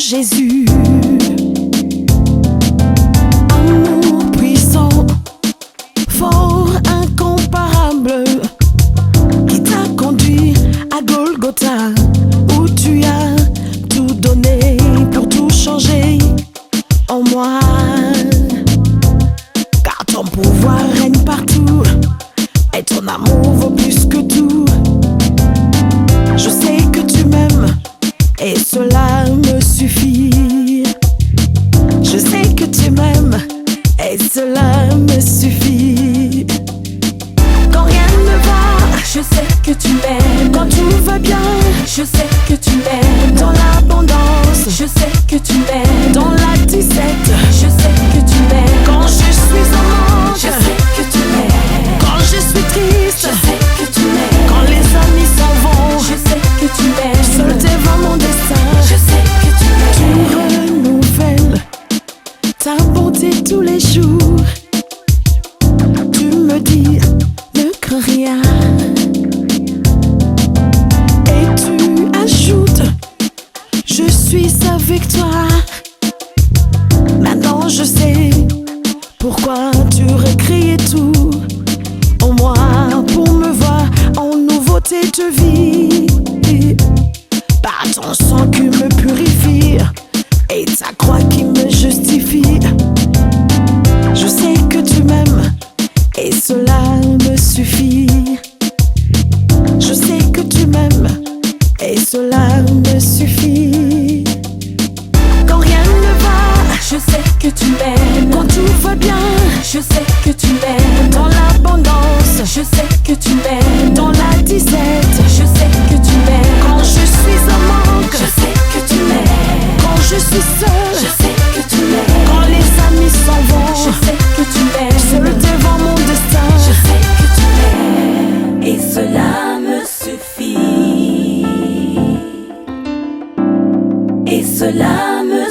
Jésus. Amour puissant, fort, incomparable, qui t'a conduit à Golgotha, où tu as tout donné pour tout changer en moi. Car ton pouvoir règne partout et ton amour vaut plus que tout. Je sais que tu m'aimes et cela me suffit. Je sais que tu m'aimes et cela me suffit. Quand rien ne va, Je sais que tu m'aimes. quand tout va bien, Je sais que tu m'aimes. dans l'abondance, Je sais que tu m'aimes. dans la 17, Je sais que tu m'aimes. quand je suis en manque, Je sais que tu m'aimes. quand je suis Je triste, sais que tu m'aimes. quand les amis s'en vont, Je sais que tu m'aimes. seul devant mon destin, Je sais que tu tu m'aimes. renouvelles ta bonté tous les jours. Tu me dis, ne crains rien. Et tu ajoutes, je suis avec toi. Maintenant je sais pourquoi tu recréais tout en moi, pour me voir en nouveauté de vie. Par ton sang qui me purifie et ta croix qui me justifie. Je sais que tu m'aimes et cela me suffit. Je sais que tu m'aimes et cela me suffit. Quand rien ne va, Je sais que tu m'aimes. quand tout va bien, Je sais que tu m'aimes. dans l'abondance, Je sais que tu m'aimes. dans la 17, Je sais que tu m'aimes. quand je suis en manque, Je sais que tu m'aimes. quand je suis Je seule, sais que tu m'aimes. quand les amis s'en Je vont, sais que tu m'aimes. seul devant mon destin. Je sais que tu m'aimes. Et cela me suffit. Et cela me